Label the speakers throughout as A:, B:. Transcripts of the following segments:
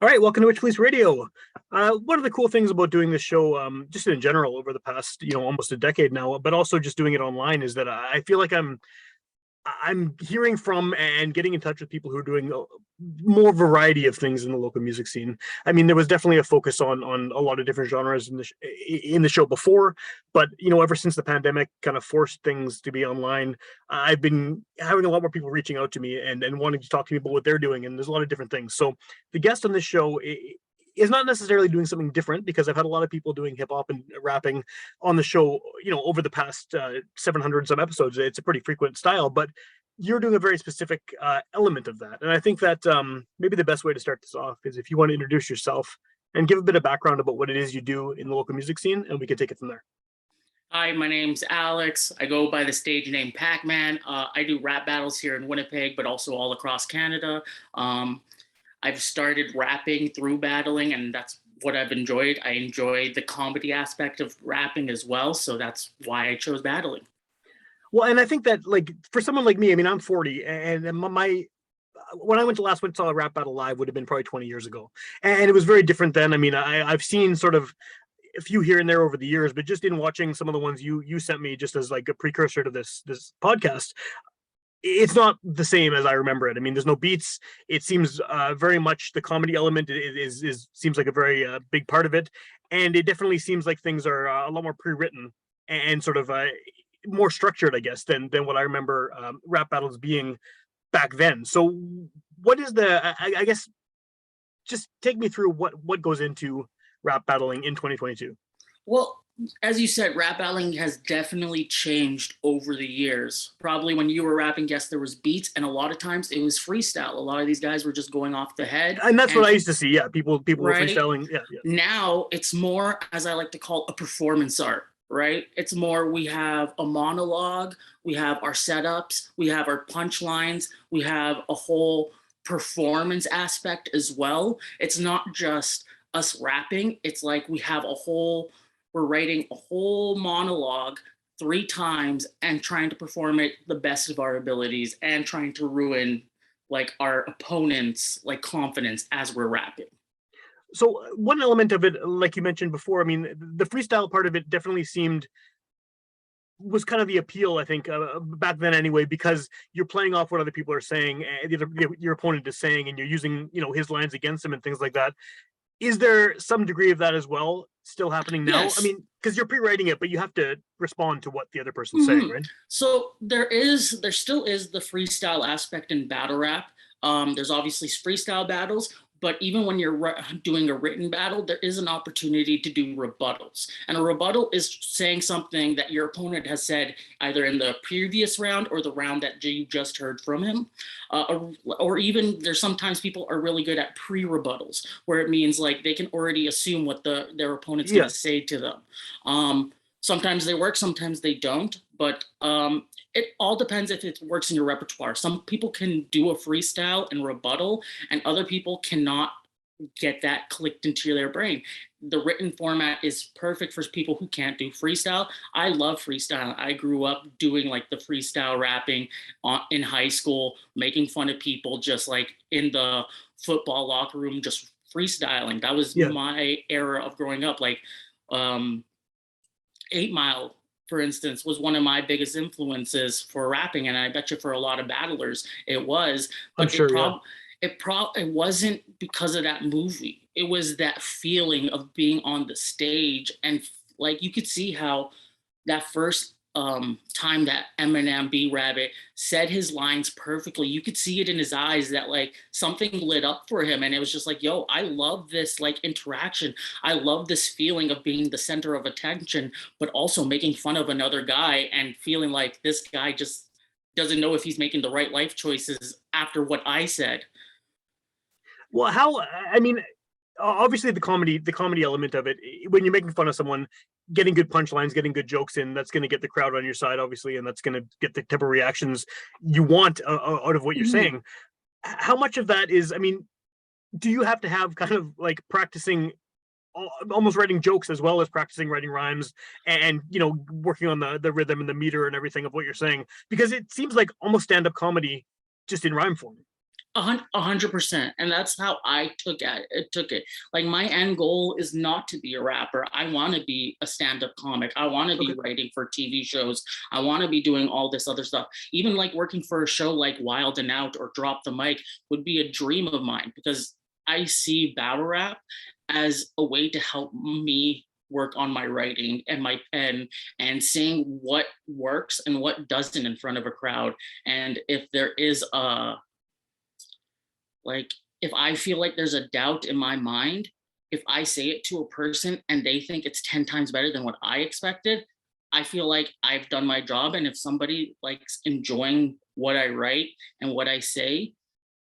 A: All right, welcome to Witchpolice Radio. One of the cool things about doing this show, just in general, over the past, almost a decade now, but also just doing it online, is that I feel like I'm hearing from and getting in touch with people who are doing more variety of things in the local music scene. I mean, there was definitely a focus on a lot of different genres in the show before, but ever since the pandemic kind of forced things to be online, I've been having a lot more people reaching out to me and wanting to talk to me about what they're doing, and there's a lot of different things. So the guest on this show is not necessarily doing something different, because I've had a lot of people doing hip hop and rapping on the show, over the past 700 some episodes. It's a pretty frequent style, but you're doing a very specific element of that. And I think that maybe the best way to start this off is if you want to introduce yourself and give a bit of background about what it is you do in the local music scene, and we can take it from there.
B: Hi, my name's Alex. I go by the stage name Pacman. I do rap battles here in Winnipeg, but also all across Canada. I've started rapping through battling, and that's what I've enjoyed. I enjoy the comedy aspect of rapping as well, so that's why I chose battling.
A: Well, and I think that, like, for someone like me, I mean, I'm 40, and my when I went saw a rap battle live would have been probably 20 years ago, and it was very different then. I mean, I've seen sort of a few here and there over the years, but just in watching some of the ones you sent me, just as like a precursor to this podcast, it's not the same as I remember it. I mean, there's no beats. It seems very much the comedy element is seems like a very big part of it, and it definitely seems like things are a lot more pre-written and sort of more structured, I guess, than what I remember rap battles being back then. So, what is I guess, just take me through what goes into rap battling in 2022.
B: Well, as you said, rap battling has definitely changed over the years. Probably when you were rapping, yes, there was beats, and a lot of times it was freestyle. A lot of these guys were just going off the head.
A: And that's what I used to see. Yeah, people were
B: right?
A: freestyling. Yeah.
B: Now it's more, as I like to call, a performance art, right? It's more, we have a monologue, we have our setups, we have our punchlines, we have a whole performance aspect as well. It's not just us rapping. It's like we're writing a whole monologue 3 times and trying to perform it the best of our abilities and trying to ruin like our opponent's like confidence as we're rapping.
A: So one element of it, like you mentioned before, I mean, the freestyle part of it definitely was kind of the appeal, I think, back then anyway, because you're playing off what other people are saying, and your opponent is saying, and you're using, his lines against him and things like that. Is there some degree of that as well still happening now?
B: Yes.
A: I mean, because you're pre-writing it, but you have to respond to what the other person's saying, right?
B: So there still is the freestyle aspect in battle rap. There's obviously freestyle battles, but even when you're doing a written battle, there is an opportunity to do rebuttals. And a rebuttal is saying something that your opponent has said either in the previous round or the round that you just heard from him. Or even there's sometimes people are really good at pre-rebuttals, where it means like they can already assume what their opponent's going to say to them. Sometimes they work, sometimes they don't, but it all depends if it works in your repertoire. Some people can do a freestyle and rebuttal, and other people cannot get that clicked into their brain. The written format is perfect for people who can't do freestyle. I love freestyle. I grew up doing like the freestyle rapping in high school, making fun of people just like in the football locker room, just freestyling. That was my era of growing up. Like 8 Mile, for instance, was one of my biggest influences for rapping, and I bet you for a lot of battlers it was. But
A: I'm sure,
B: it wasn't because of that movie. It was that feeling of being on the stage, and like you could see how that first time that Eminem B Rabbit said his lines perfectly, you could see it in his eyes that like something lit up for him, and it was just like, yo, I love this like interaction. I love this feeling of being the center of attention, but also making fun of another guy and feeling like this guy just doesn't know if he's making the right life choices after what I said.
A: Well, I mean, obviously the comedy element of it, when you're making fun of someone, getting good punchlines, getting good jokes in, that's going to get the crowd on your side, obviously, and that's going to get the type of reactions you want out of what you're saying. How much of that is, I mean, do you have to have kind of like practicing almost writing jokes as well as practicing writing rhymes, and working on the rhythm and the meter and everything of what you're saying, because it seems like almost stand-up comedy just in rhyme form?
B: 100%, and that's how I took it. Like my end goal is not to be a rapper. I want to be a stand-up comic. I want to
A: Okay.
B: be writing for TV shows. I want to be doing all this other stuff. Even like working for a show like Wild and Out or Drop the Mic would be a dream of mine, because I see battle rap as a way to help me work on my writing and my pen, and seeing what works and what doesn't in front of a crowd. And if there is a, like, if I feel like there's a doubt in my mind, if I say it to a person and they think it's 10 times better than what I expected, I feel like I've done my job. And if somebody likes enjoying what I write and what I say,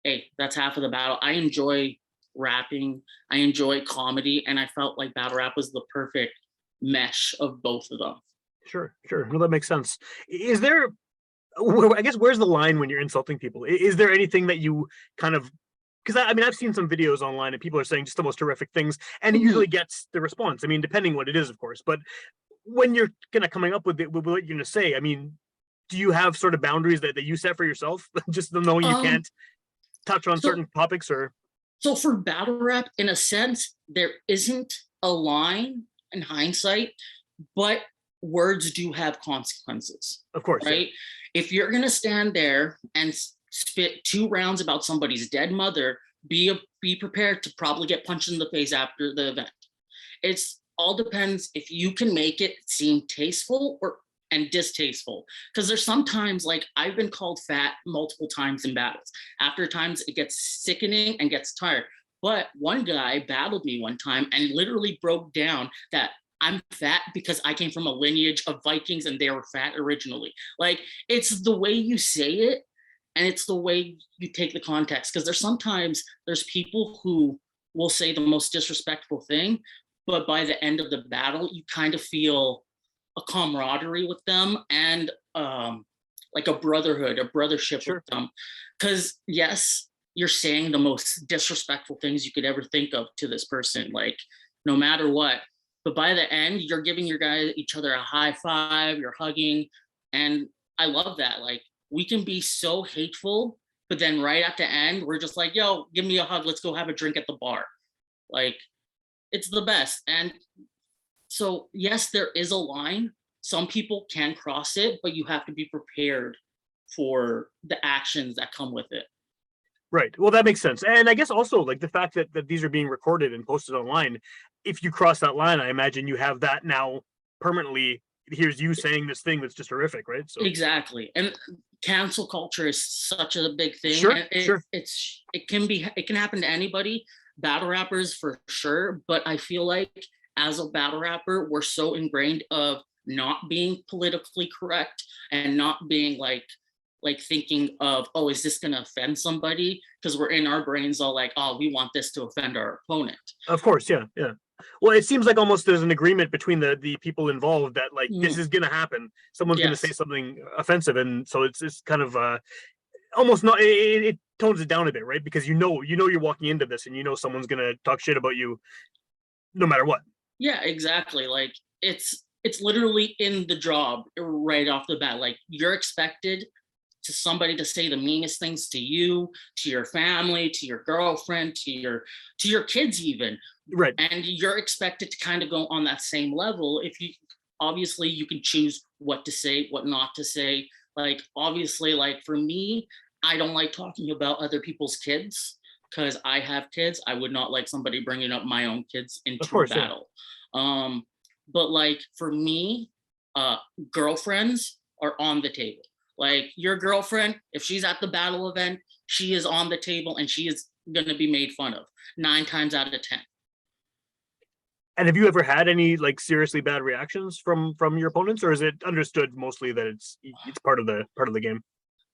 B: hey, that's half of the battle. I enjoy rapping, I enjoy comedy, and I felt like battle rap was the perfect mesh of both of them.
A: Sure, sure. No, that makes sense. Is there, I guess, where's the line when you're insulting people? Is there anything that you kind of, because I mean, I've seen some videos online and people are saying just the most horrific things, and it
B: Mhm.
A: usually gets the response. I mean, depending what it is, of course. But when you're kind of coming up with it, with what you're going to say, I mean, do you have sort of boundaries that you set for yourself, just knowing you
B: Um,
A: can't touch on
B: so
A: certain topics? Or
B: so for battle rap, in a sense, there isn't a line in hindsight, but words do have consequences,
A: of course, yeah,
B: right? If you're gonna stand there and spit 2 rounds about somebody's dead mother, be prepared to probably get punched in the face after the event. It's all depends if you can make it seem tasteful or and distasteful. Because there's sometimes, like, I've been called fat multiple times in battles. After times it gets sickening and gets tired. But one guy battled me one time and literally broke down that I'm fat because I came from a lineage of Vikings and they were fat originally. Like, it's the way you say it and it's the way you take the context. Because there's people who will say the most disrespectful thing, but by the end of the battle, you kind of feel a camaraderie with them, and like a brotherhood, a brothership with
A: sure,
B: them. Because yes, you're saying the most disrespectful things you could ever think of to this person, like, no matter what. But by the end, you're giving your guys each other a high five, you're hugging, and I love that. Like, we can be so hateful, but then right at the end, we're just like, "Yo, give me a hug. Let's go have a drink at the bar." Like, it's the best. And so, yes, there is a line. Some people can cross it, but you have to be prepared for the actions that come with it.
A: right. Well, that makes sense, and I guess also like the fact that these are being recorded and posted online. If you cross that line, I imagine you have that now permanently. Here's you saying this thing that's just horrific, right? So
B: Exactly. And cancel culture is such a big thing.
A: sure,
B: And
A: sure,
B: it can happen to anybody, battle rappers for sure. But I feel like as a battle rapper, we're so ingrained of not being politically correct and not being like thinking of, oh, is this gonna offend somebody? Because we're in our brains all like, oh, we want this to offend our opponent.
A: of course, yeah, yeah. Well, it seems like almost there's an agreement between the people involved that like this
B: Mm,
A: is gonna happen. Someone's gonna say
B: yes.
A: something offensive, and so it's kind of almost not. It tones it down a bit, right? Because you know you're walking into this, and you know someone's gonna talk shit about you no matter what.
B: Yeah, exactly. Like, it's literally in the job right off the bat. Like, you're expected to somebody to say the meanest things to you, to your family, to your girlfriend, to your kids even.
A: Right.
B: And you're expected to kind of go on that same level. If you obviously you can choose what to say, what not to say. Like, obviously, like for me, I don't like talking about other people's kids because I have kids. I would not like somebody bringing up my own kids
A: Of
B: into a
A: course, yeah.
B: battle. um but like for me, uh girlfriends are on the table. Like, your girlfriend, if she's at the battle event, she is on the table and she is going to be made fun of 9 times out of 10.
A: And have you ever had any like seriously bad reactions from your opponents, or is it understood mostly that it's part of the game?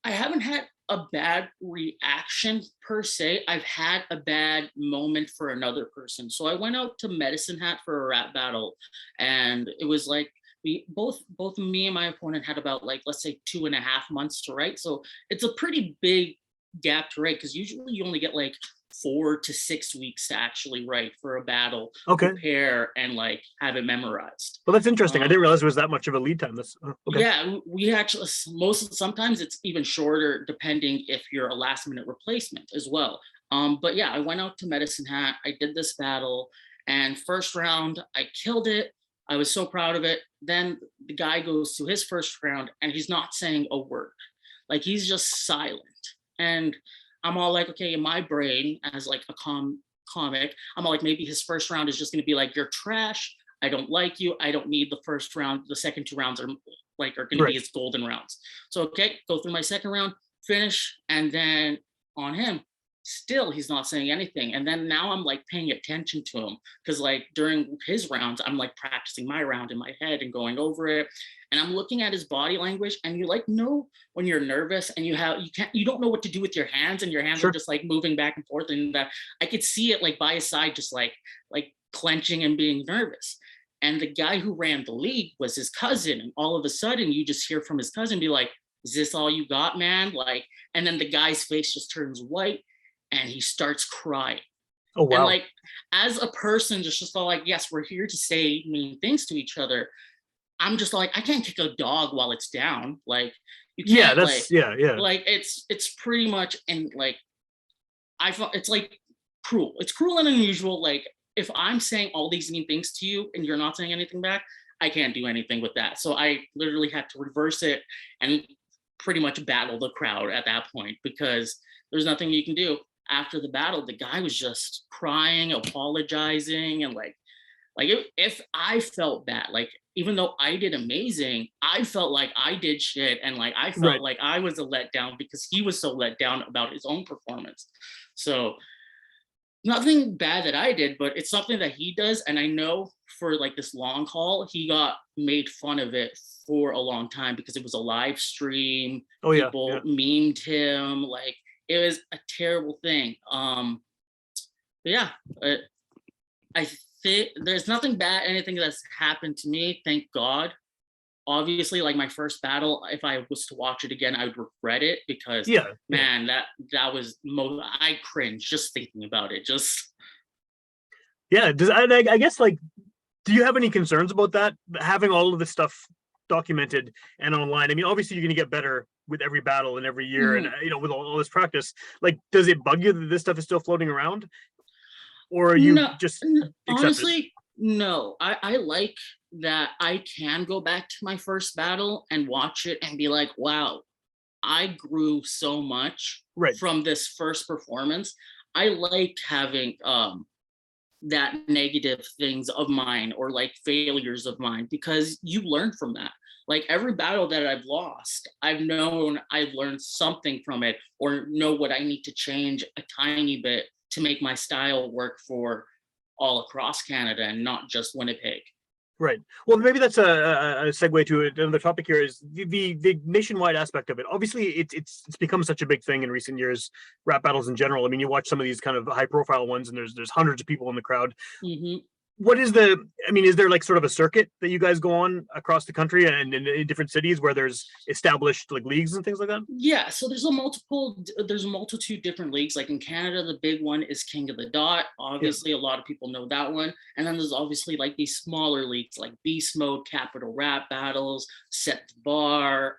B: I haven't had a bad reaction per se. I've had a bad moment for another person. So I went out to Medicine Hat for a rap battle, and it was like we both me and my opponent had about, like, let's say 2.5 months to write. So it's a pretty big gap to write, because usually you only get like 4 to 6 weeks to actually write for a battle,
A: Okay.
B: prepare, and like have it memorized.
A: Well, that's interesting. I
B: Um,
A: didn't realize it was that much of a lead time. That's okay.
B: yeah, we actually sometimes it's even shorter depending if you're a last minute replacement as well. But yeah, I went out to Medicine Hat. I did this battle, and first round I killed it. I was so proud of it. Then the guy goes to his first round and he's not saying a word. Like he's just silent. And I'm all like, okay, in my brain as like a comic, I'm all like, maybe his first round is just gonna be like, you're trash. I don't like you. I don't need the first round. The second 2 rounds are going to be
A: Right.
B: his golden rounds. So okay, go through my second round, finish, and then on him, still he's not saying anything. And then now I'm like paying attention to him because like during his rounds, I'm like practicing my round in my head and going over it. And I'm looking at his body language, and you like know when you're nervous and you don't know what to do with your hands, and your hands are
A: Sure.
B: just like moving back and forth. And that I could see it like by his side, just like clenching and being nervous. And the guy who ran the league was his cousin. And all of a sudden, you just hear from his cousin be like, "Is this all you got, man?" Like, and then the guy's face just turns white and he starts crying.
A: Oh
B: And
A: wow.
B: like, as a person, just all like, yes, we're here to say mean things to each other. I'm just like, I can't kick a dog while it's down. Like, you
A: Yeah,
B: can't like,
A: that's yeah.
B: it's pretty much, and like, I felt it's like cruel. It's cruel and unusual. Like, if I'm saying all these mean things to you and you're not saying anything back, I can't do anything with that. So I literally had to reverse it and pretty much battle the crowd at that point because there's nothing you can do. After the battle, the guy was just crying, apologizing, and like if I felt bad, like even though I did amazing, I felt like I did shit, and like I felt
A: Right.
B: like I was a letdown because he was so let down about his own performance. So nothing bad that I did, but it's something that he does. And I know for like this long haul, he got made fun of it for a long time because it was a live stream.
A: Oh yeah.
B: People
A: Yeah.
B: memed him. Like it was a terrible thing. But yeah, I think there's nothing bad, anything that's happened to me. Thank God. Obviously, like my first battle, if I was to watch it again, I would regret it because
A: Yeah. Yeah.
B: man, that was I cringe just thinking about it. Just
A: Yeah. Does I guess like, do you have any concerns about that? Having all of this stuff documented and online. I mean, obviously you're going to get better with every battle and every year, and
B: mhm.
A: with all this practice. Like, does it bug you that this stuff is still floating around, or are you
B: No,
A: just accept it?
B: honestly, no. I like that I can go back to my first battle and watch it and be like, wow, I grew so much
A: Right.
B: from this first performance. I like having that negative things of mine or like failures of mine because you learn from that. Like every battle that I've lost, I've learned something from it or know what I need to change a tiny bit to make my style work for all across Canada and not just Winnipeg.
A: Right. Well, maybe that's a segue to another topic here is the nationwide aspect of it. Obviously, it's become such a big thing in recent years, rap battles in general. I mean, you watch some of these kind of high profile ones, and there's hundreds of people in the crowd.
B: Mhm.
A: What is I mean, is there like sort of a circuit that you guys go on across the country and in different cities where there's established like leagues and things like that?
B: Yeah, so there's a multitude different leagues. Like in Canada, the big one is King of the Dot.
A: Yeah.
B: Obviously, a lot of people know that one. And then there's obviously like these smaller leagues like Beast Mode, Capital Rap Battles, Set the Bar,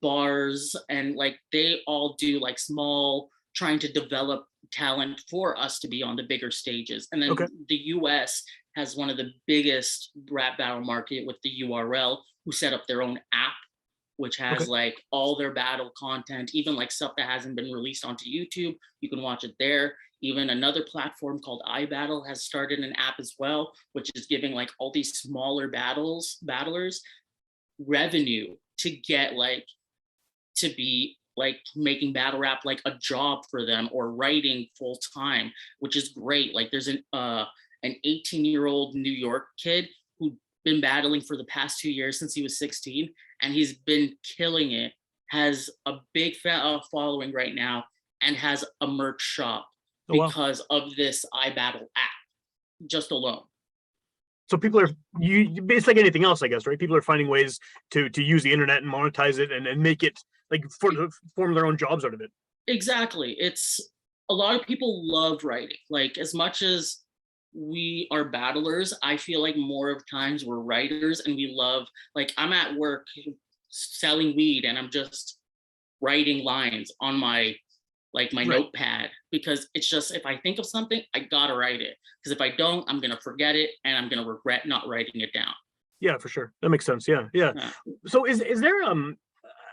B: Bars, and like they all do like small trying to develop talent for us to be on the bigger stages. And then
A: Okay.
B: the US has one of the biggest rap battle market with the URL, who set up their own app which
A: Okay.
B: has like all their battle content, even like stuff that hasn't been released onto YouTube. You can watch it there. Even another platform called iBattle has started an app as well, which is giving like all these smaller battlers revenue to get like to be like making battle rap like a job for them or writing full time, which is great. Like there's an 18-year-old New York kid who been battling for the past 2 years since he was 16, and he's been killing it. Has a big following right now, and has a merch shop
A: Oh wow.
B: because of this iBattle app just alone.
A: So people are it's like anything else, I guess, right? People are finding ways to use the internet and monetize it and make it like form their own jobs out of it.
B: Exactly. It's a lot of people love writing. Like as much as we are battlers, I feel like more of times we're writers and we love like I'm at work selling weed and I'm just writing lines on my like my
A: Right.
B: notepad because it's just if I think of something, I gotta write it. Because if I don't, I'm gonna forget it and I'm gonna regret not writing it down.
A: Yeah, for sure. That makes sense. Yeah, yeah.
B: Yeah.
A: So is there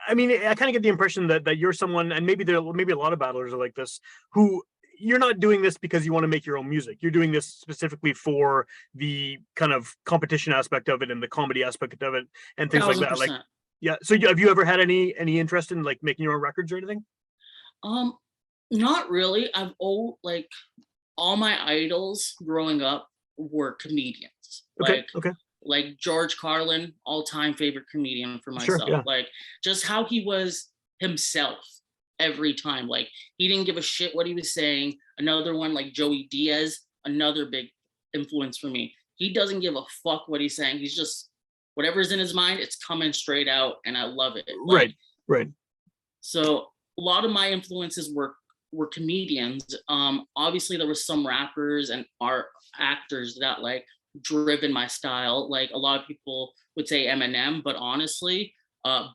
A: I mean, I kind of get the impression that you're someone, and maybe a lot of battlers are like this, who you're not doing this because you want to make your own music. You're doing this specifically for the kind of competition aspect of it and the comedy aspect of it and things like
B: Thousand
A: that. Like,
B: percent.
A: yeah. So have you ever had any interest in like making your own records or anything?
B: Um, Not really. I've like all my idols growing up were comedians.
A: Okay. Okay.
B: Like George Carlin, all-time favorite comedian for
A: Sure.
B: myself.
A: Yeah.
B: Like just how he was himself every time. Like he didn't give a shit what he was saying. Another one like Joey Diaz, another big influence for me. He doesn't give a fuck what he's saying. He's just whatever's in his mind, it's coming straight out, and I love it. Like
A: Right. Right.
B: so a lot of my influences were comedians. Obviously there was some rappers and art actors that like driven my style. Like a lot of people would say Eminem, but honestly,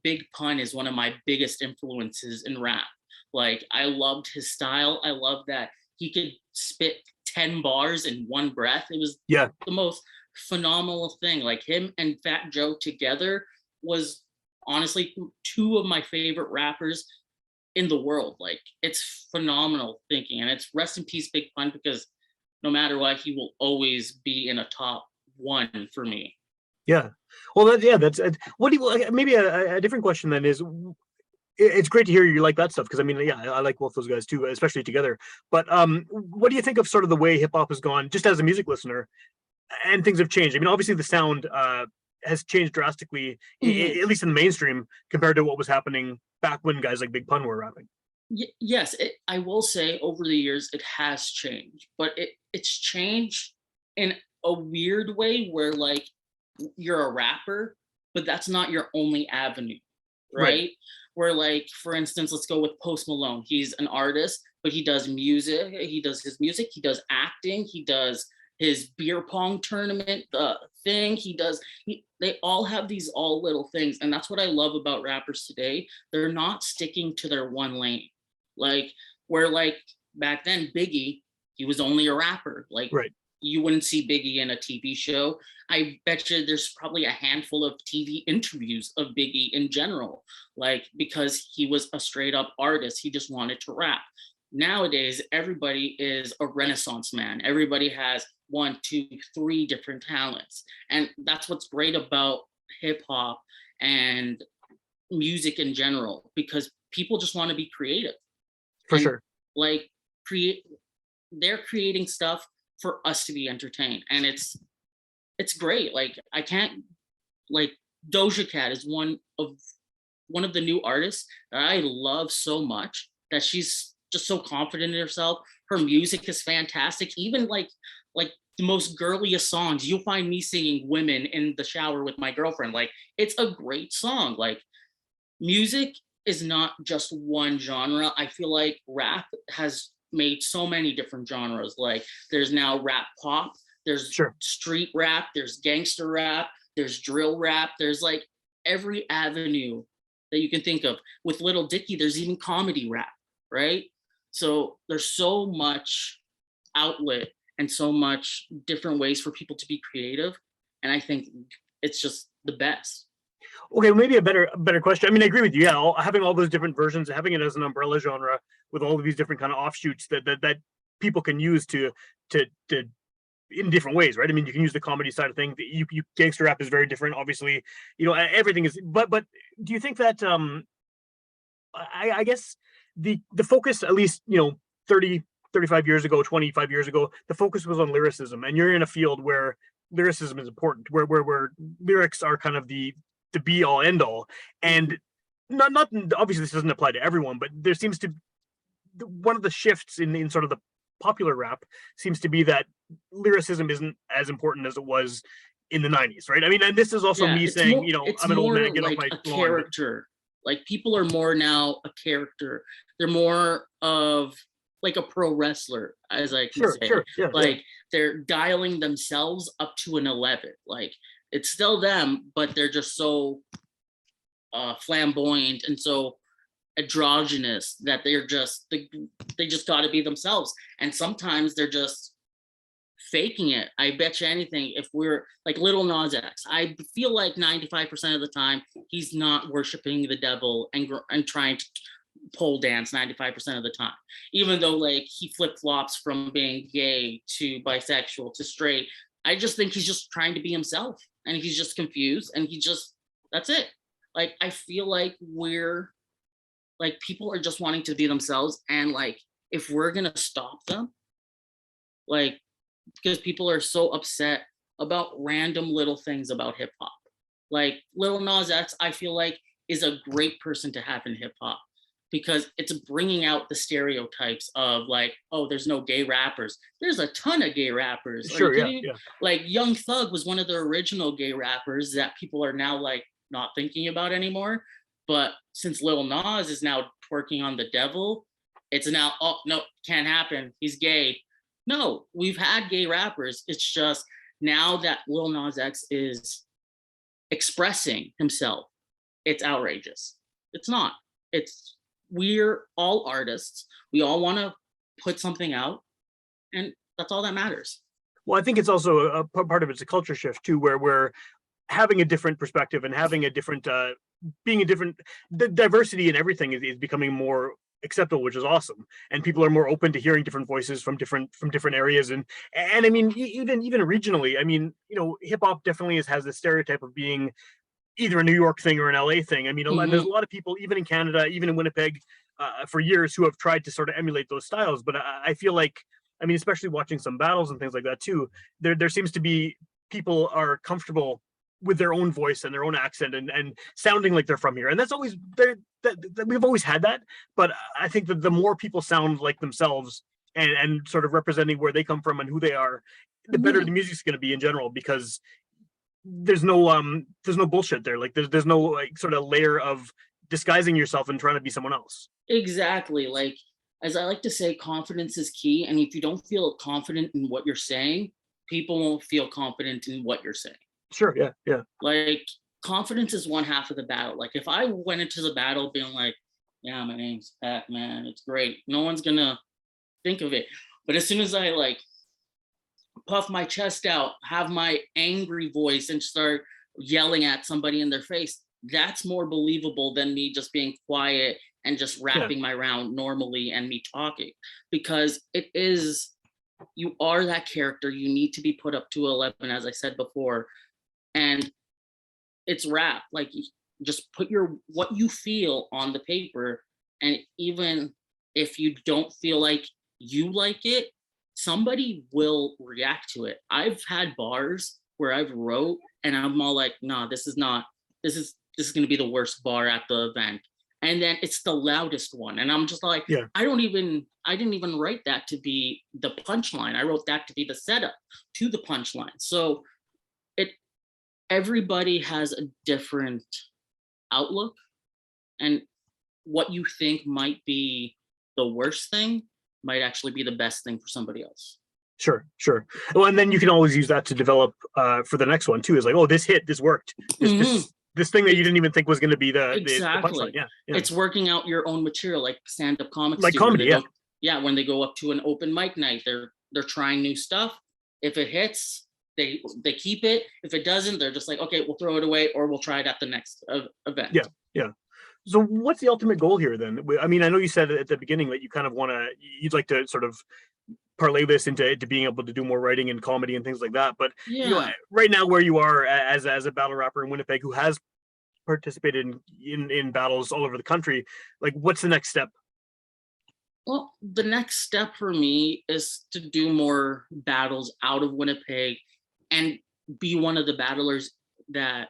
B: Big Pun is one of my biggest influences in rap. Like I loved his style. I love that he could spit 10 bars in one breath. It was
A: Yeah.
B: the most phenomenal thing. Like him and Fat Joe together was honestly two of my favorite rappers in the world. Like it's phenomenal thinking, and it's rest in peace, Big Pun, because no matter what, he will always be in a top one for me.
A: Yeah. Well, that's what do you maybe a different question then is it's great to hear you like that stuff because I mean, yeah, I like both those guys too, especially together. But what do you think of sort of the way hip hop has gone, just as a music listener, and things have changed? I mean, obviously the sound has changed drastically,
B: Mhm.
A: at least in the mainstream, compared to what was happening back when guys like Big Pun were rapping.
B: Yes, I will say over the years it has changed, but it's changed in a weird way where like you're a rapper, but that's not your only avenue,
A: Right.
B: right? Where like for instance, let's go with Post Malone. He's an artist, but he does music, he does his music, he does acting, he does his beer pong tournament thing, they all have these all little things, and that's what I love about rappers today. They're not sticking to their one lane. Like where like back then Biggie, he was only a rapper. Like
A: Right.
B: you wouldn't see Biggie in a TV show. I bet you there's probably a handful of TV interviews of Biggie in general, like because he was a straight up artist. He just wanted to rap. Nowadays, everybody is a renaissance man. Everybody has one, two, three different talents. And that's what's great about hip hop and music in general, because people just want to be creative
A: For
B: and
A: sure.
B: like create they're creating stuff for us to be entertained, and it's great. Like I can't like Doja Cat is one of the new artists that I love so much, that she's just so confident in herself. Her music is fantastic. Even like the most girliest songs, you'll find me singing Women in the shower with my girlfriend. Like it's a great song. Like music is not just one genre. I feel like rap has made so many different genres. Like there's now rap pop, there's
A: Sure.
B: street rap, there's gangster rap, there's drill rap, there's like every avenue that you can think of. With Little Dicky, there's even comedy rap, right? So there's so much outlet and so much different ways for people to be creative. And I think it's just the best.
A: Okay, maybe a better question. I mean, I agree with you. Yeah, having all those different versions, having it as an umbrella genre with all of these different kind of offshoots that people can use to in different ways, right? I mean, you can use the comedy side of things. You gangster rap is very different, obviously. Everything is. But do you think that I guess the focus, at least 30 35 years ago, 25 years ago, the focus was on lyricism, and you're in a field where lyricism is important, where lyrics are kind of the be all end all, and not obviously this doesn't apply to everyone, but there seems to one of the shifts in sort of the popular rap seems to be that lyricism isn't as important as it was in the 90s, right? I mean, and this is also
B: Yeah,
A: me
B: it's
A: saying,
B: more it's
A: I'm an old man,
B: more
A: get off
B: like
A: my
B: a
A: lawn, but
B: character. Like people are more now a character. They're more of like a pro wrestler, as I can
A: Sure,
B: say.
A: sure, yeah, yeah.
B: Like they're dialing themselves up to an 11. Like it's still them, but they're just so flamboyant and so androgynous that they just got to be themselves. And sometimes they're just faking it. I bet you anything, if we're like Little Nas X, I feel like 95% of the time he's not worshiping the devil and trying to pole dance 95% of the time, even though like he flip-flops from being gay to bisexual to straight. I just think he's just trying to be himself, and he's just confused, and that's it. Like I feel like we're like people are just wanting to be themselves, and like if we're gonna stop them, like because people are so upset about random little things about hip hop. Like Lil Nas X, I feel like is a great person to have in hip hop because it's bringing out the stereotypes of like, oh, there's no gay rappers. There's a ton of gay rappers. Are you
A: Sure, yeah,
B: kidding?
A: yeah.
B: Like Young Thug was one of the original gay rappers that people are now like not thinking about anymore. But since Lil Nas is now twerking on the devil, it's now, oh no, can't happen. He's gay. No, we've had gay rappers. It's just now that Lil Nas X is expressing himself, it's outrageous. It's not. It's we're all artists. We all want to put something out, and that's all that matters.
A: Well, I think it's also part of it's a culture shift too, where we're having a different perspective and having a different, being a different, the diversity in everything is becoming more acceptable, which is awesome. And people are more open to hearing different voices from different areas. And I mean, even regionally, I mean, hip hop definitely has this stereotype of being either a New York thing or an LA thing. I mean, and there's
B: Mm-hmm.
A: a lot of people, even in Canada, even in Winnipeg, for years, who have tried to sort of emulate those styles. But I feel like, I mean, especially watching some battles and things like that too, there seems to be people are comfortable with their own voice and their own accent and sounding like they're from here. And that's always that we've always had that. But I think that the more people sound like themselves and sort of representing where they come from and who they are, the better
B: Mm-hmm.
A: the music's going to be in general, because there's no bullshit there. Like there's no like sort of layer of disguising yourself and trying to be someone else.
B: Exactly. Like as I like to say, confidence is key. And if you don't feel confident in what you're saying, people won't feel confident in what you're saying.
A: Sure, yeah, yeah.
B: Like confidence is one half of the battle. Like if I went into the battle being like, yeah, my name's Pacman, it's great, no one's gonna think of it. But as soon as I like puff my chest out, have my angry voice, and start yelling at somebody in their face, that's more believable than me just being quiet and just
A: Yeah.
B: rapping my round normally and me talking. Because it is, you are that character. You need to be put up to 11, as I said before. And it's rap. Like just put your what you feel on the paper, and even if you don't feel like you like it, somebody will react to it. I've had bars where I've wrote and I'm all like, nah, this is not, this is gonna be the worst bar at the event. And then it's the loudest one. And I'm just like,
A: Yeah.
B: I didn't even write that to be the punchline. I wrote that to be the setup to the punchline. So it everybody has a different outlook, and what you think might be the worst thing might actually be the best thing for somebody else.
A: Sure, sure. Well, and then you can always use that to develop for the next one too. Is like, oh, this hit, this worked. This
B: Mhm.
A: this this thing that you didn't even think was going to be the punchline.
B: Exactly.
A: Yeah, yeah.
B: It's working out your own material like stand-up comics
A: Like
B: do when
A: comedy.
B: they
A: Yeah,
B: go, yeah, when they go up to an open mic night, they're trying new stuff. If it hits, they keep it. If it doesn't, they're just like, okay, we'll throw it away or we'll try it at the next event.
A: yeah, yeah. So, what's the ultimate goal here then? I mean, I know you said at the beginning that you kind of you'd like to sort of parlay this into being able to do more writing and comedy and things like that. But
B: Yeah.
A: right now where you are as a battle rapper in Winnipeg who has participated in battles all over the country, like what's the next step?
B: Well, the next step for me is to do more battles out of Winnipeg and be one of the battlers that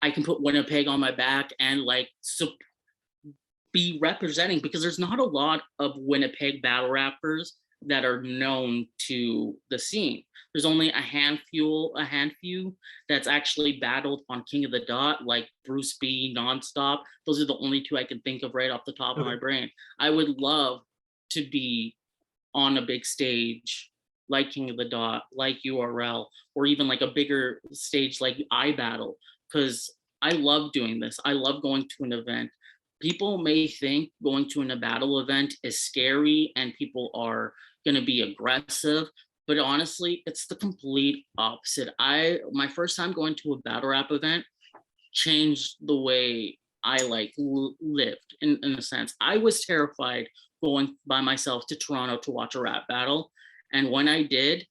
B: I can put Winnipeg on my back and like be representing, because there's not a lot of Winnipeg battle rappers that are known to the scene. There's only a handful that's actually battled on King of the Dot, like Bruce B, Nonstop. Those are the only two I can think of right off the top of
A: Okay.
B: my brain. I would love to be on a big stage like King of the Dot, like URL, or even like a bigger stage like iBattle, because I love doing this. I love going to an event. People may think going to a battle event is scary and people are going to be aggressive, but honestly, it's the complete opposite. My first time going to a battle rap event changed the way I like lived in a sense. I was terrified going by myself to Toronto to watch a rap battle. And when I did,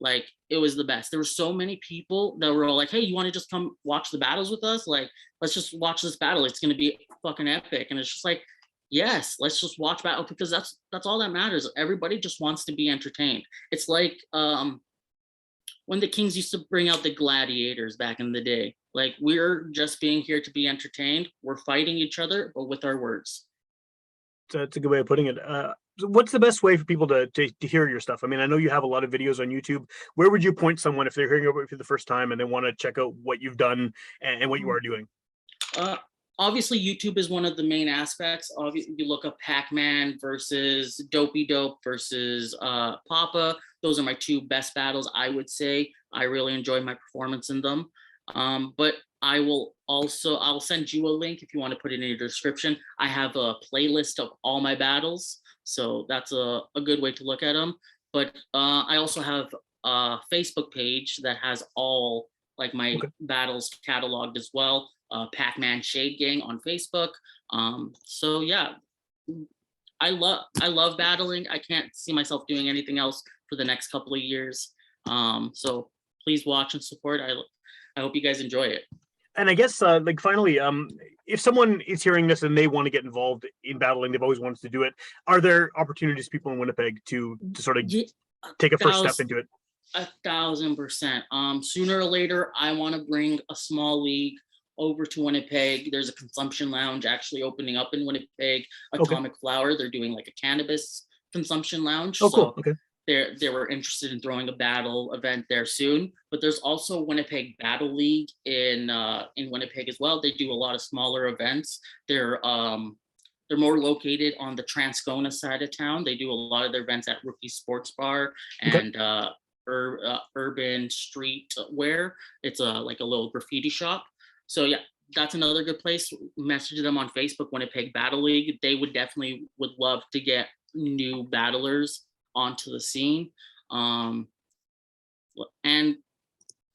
B: like it was the best. There were so many people that were all like, "Hey, you want to just come watch the battles with us? Like, let's just watch this battle. It's gonna be fucking epic." And it's just like, yes, let's just watch battle because that's all that matters. Everybody just wants to be entertained. It's like when the Kings used to bring out the gladiators back in the day. Like we're just being here to be entertained. We're fighting each other, but with our words.
A: That's a good way of putting it. So what's the best way for people to hear your stuff? I mean, I know you have a lot of videos on YouTube. Where would you point someone if they're hearing about it for the first time and they want to check out what you've done and what you are doing?
B: Uh, Obviously, YouTube is one of the main aspects. Obviously, you look up Pacman versus Dopey Dope versus Papa. Those are my two best battles, I would say. I really enjoy my performance in them. But I'll send you a link if you want to put it in your description. I have a playlist of all my battles. So that's a good way to look at them. But I also have a Facebook page that has all like my
A: Okay.
B: battles cataloged as well. Pacman Shade Gang on Facebook. So yeah, I love battling. I can't see myself doing anything else for the next couple of years. So please watch and support. I hope you guys enjoy it.
A: And I guess, like finally, if someone is hearing this and they want to get involved in battling, they've always wanted to do it. Are there opportunities people in Winnipeg to sort of
B: Yeah,
A: take a first step
B: thousand,
A: into it?
B: 1,000%. Sooner or later, I want to bring a small league over to Winnipeg. There's a consumption lounge actually opening up in Winnipeg.
A: Okay.
B: Atomic Flower. They're doing like a cannabis consumption lounge.
A: Oh, cool.
B: So
A: Okay.
B: they were interested in throwing a battle event there soon. But there's also Winnipeg Battle League in Winnipeg as well. They do a lot of smaller events. They're more located on the Transcona side of town. They do a lot of their events at Rookie Sports Bar
A: Okay.
B: and Urban Street Wear. It's like a little graffiti shop. So yeah, that's another good place. Message them on Facebook, Winnipeg Battle League. They would love to get new battlers onto the scene. And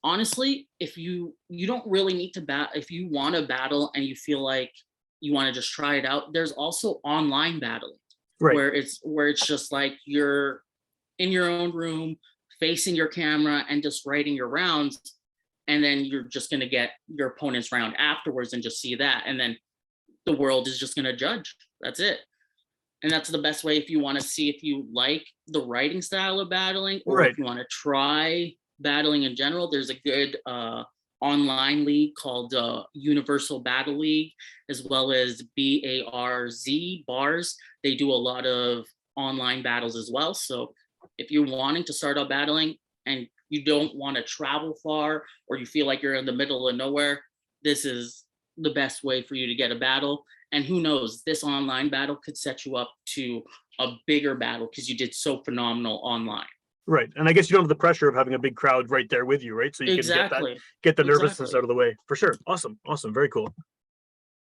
B: honestly, if you don't really need to if you want to battle and you feel like you want to just try it out, there's also online battling
A: Right.
B: where it's just like you're in your own room facing your camera and just writing your rounds, and then you're just going to get your opponent's round afterwards and just see that, and then the world is just going to judge. That's it. And that's the best way if you want to see if you like the writing style of battling, or
A: Right.
B: if you want to try battling in general. There's a good online league called Universal Battle League, as well as BARZ bars. They do a lot of online battles as well. So if you're wanting to start out battling and you don't want to travel far, or you feel like you're in the middle of nowhere, this is the best way for you to get a battle. And who knows, this online battle could set you up to a bigger battle because you did so phenomenal online.
A: Right. And I guess you don't have the pressure of having a big crowd right there with you, right? So you can
B: Exactly.
A: get the nervousness
B: Exactly.
A: out of the way. For sure. Awesome. Awesome. Very cool.